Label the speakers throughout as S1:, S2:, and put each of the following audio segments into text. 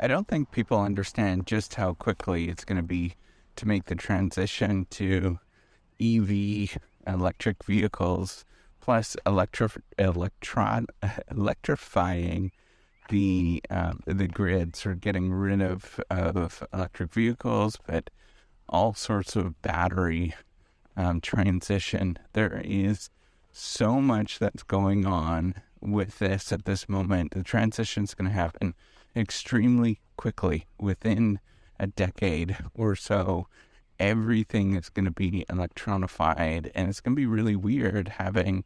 S1: I don't think people understand just how quickly it's going to be to make the transition to EV electric vehicles, plus electrifying the grids, or getting rid of electric vehicles, but all sorts of battery transition. There is so much that's going on with this at this moment. The transition is going to happen extremely quickly within a decade or so. Everything is going to be electronified, and it's going to be really weird having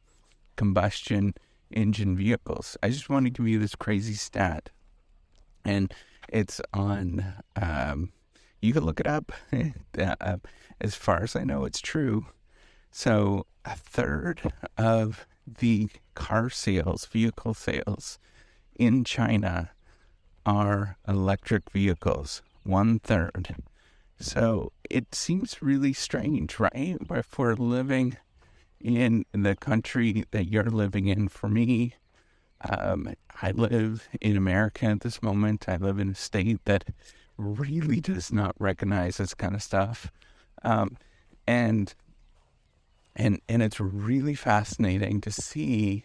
S1: combustion engine vehicles. I just want to give you this crazy stat, and it's on, you can look it up. As far as I know, it's true. So a third of the vehicle sales in China are electric vehicles. One third. So it seems really strange, right? If we're living in the country that you're living in, for me, I live in America at this moment. I live in a state that really does not recognize this kind of stuff. And it's really fascinating to see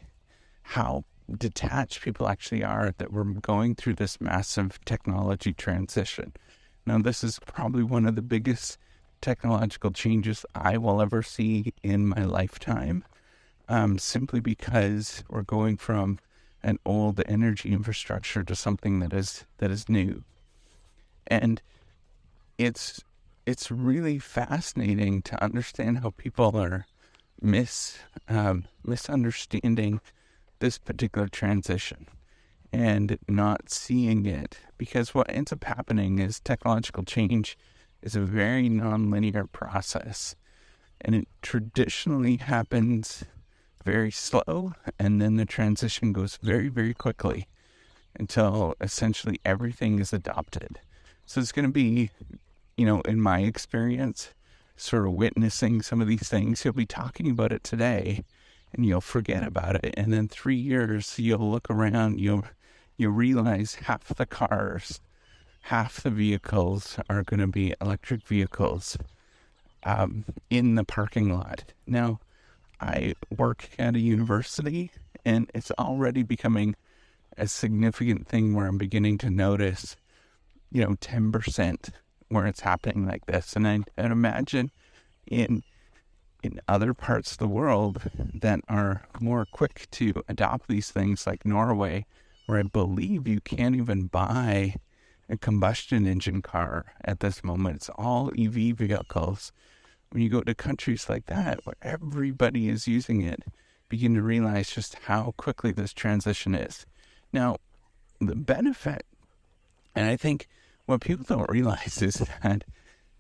S1: how detached people actually are, that we're going through this massive technology transition. Now, this is probably one of the biggest technological changes I will ever see in my lifetime, simply because we're going from an old energy infrastructure to something that is new. And it's really fascinating to understand how people are misunderstanding this particular transition and not seeing it, because what ends up happening is technological change is a very non-linear process, and it traditionally happens very slow, and then the transition goes very, very quickly until essentially everything is adopted. So it's going to be, in my experience, sort of witnessing some of these things. You'll be talking about it today and you'll forget about it. And then 3 years, you'll look around, you'll realize half the cars, half the vehicles are going to be electric vehicles in the parking lot. Now, I work at a university, and it's already becoming a significant thing where I'm beginning to notice, 10% where it's happening like this. And I'd imagine in other parts of the world that are more quick to adopt these things, like Norway, where I believe you can't even buy a combustion engine car at this moment. It's all EV vehicles. When you go to countries like that, where everybody is using it, begin to realize just how quickly this transition is. Now, the benefit, and I think what people don't realize, is that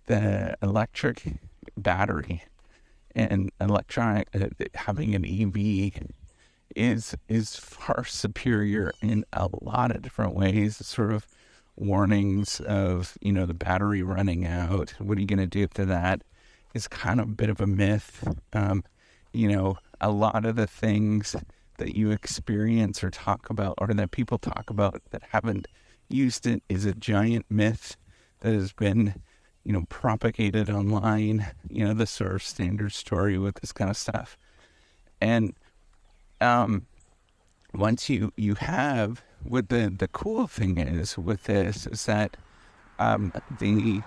S1: the electric battery and having an EV is far superior in a lot of different ways. Sort of warnings of, the battery running out. What are you going to do after that? Is kind of a bit of a myth. A lot of the things that you experience or talk about, or that people talk about that haven't used it, is a giant myth that has been, propagated online, the sort of standard story with this kind of stuff. And once you have, what the cool thing is with this is that the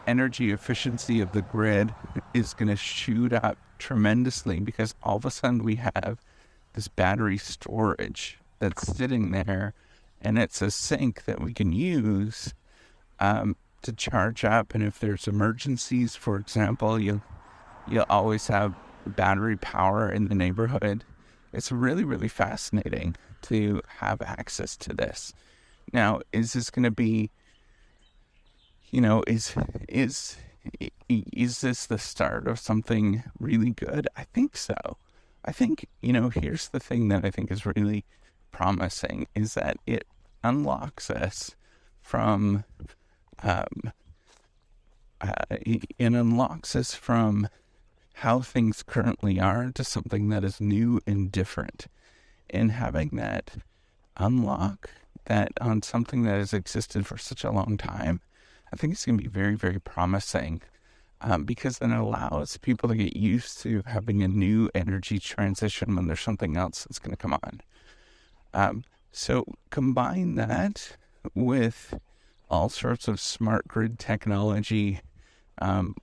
S1: energy efficiency of the grid is going to shoot up tremendously, because all of a sudden we have this battery storage that's sitting there, and it's a sink that we can use to charge up. And if there's emergencies, for example, you'll always have battery power in the neighborhood. It's really, really fascinating to have access to this. Now, is this going to be, is this the start of something really good? I think so. I think, here's the thing that I think is really promising, is that it unlocks us from, how things currently are to something that is new and different. And having that unlock that on something that has existed for such a long time, I think it's going to be very, very promising, because then it allows people to get used to having a new energy transition when there's something else that's going to come on. So combine that with all sorts of smart grid technology,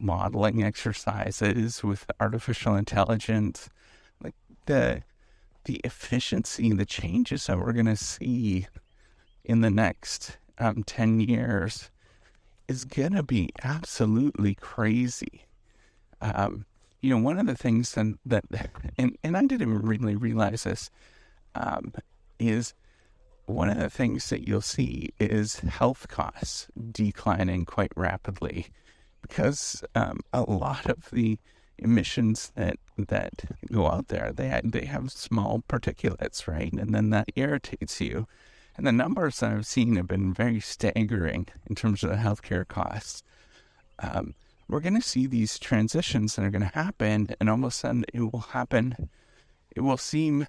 S1: modeling exercises with artificial intelligence, like the efficiency, the changes that we're going to see in the next 10 years is going to be absolutely crazy. One of the things that and I didn't really realize this, is one of the things that you'll see is health costs declining quite rapidly, because a lot of the emissions that go out there, they have small particulates, right? And then that irritates you. And the numbers that I've seen have been very staggering in terms of the healthcare costs. We're going to see these transitions that are going to happen, and all of a sudden it will happen. It will seem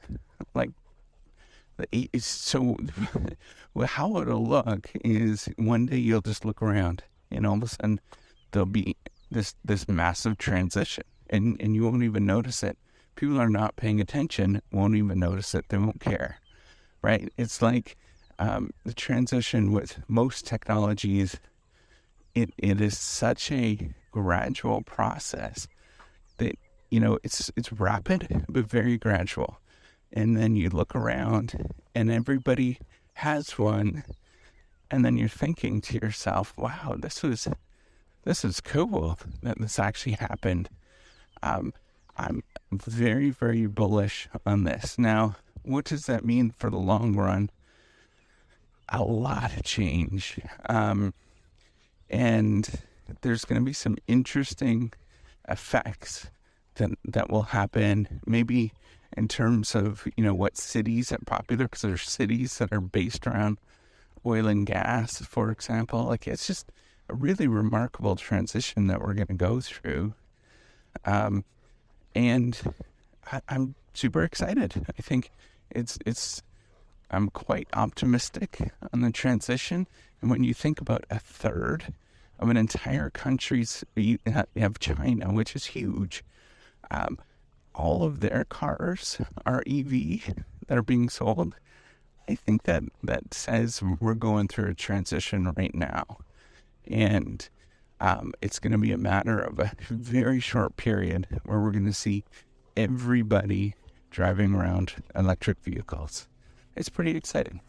S1: like it's so. Well, how it'll look is one day you'll just look around, and all of a sudden there'll be this massive transition, and you won't even notice it. People are not paying attention, won't even notice it. They won't care, right? It's like the transition with most technologies. It is such a gradual process that it's rapid but very gradual. And then you look around and everybody has one, and then you're thinking to yourself, wow, this is cool that this actually happened. I'm very, very bullish on this. Now, what does that mean for the long run? A lot of change. And there's going to be some interesting effects that will happen, maybe in terms of, what cities are popular, because there's cities that are based around oil and gas, for example. Like, it's just a really remarkable transition that we're going to go through. And I'm super excited. I think I'm quite optimistic on the transition. And when you think about a third of an entire country's, you have China, which is huge. All of their cars are EV that are being sold. I think that says we're going through a transition right now. And it's going to be a matter of a very short period where we're going to see everybody driving around electric vehicles. It's pretty exciting.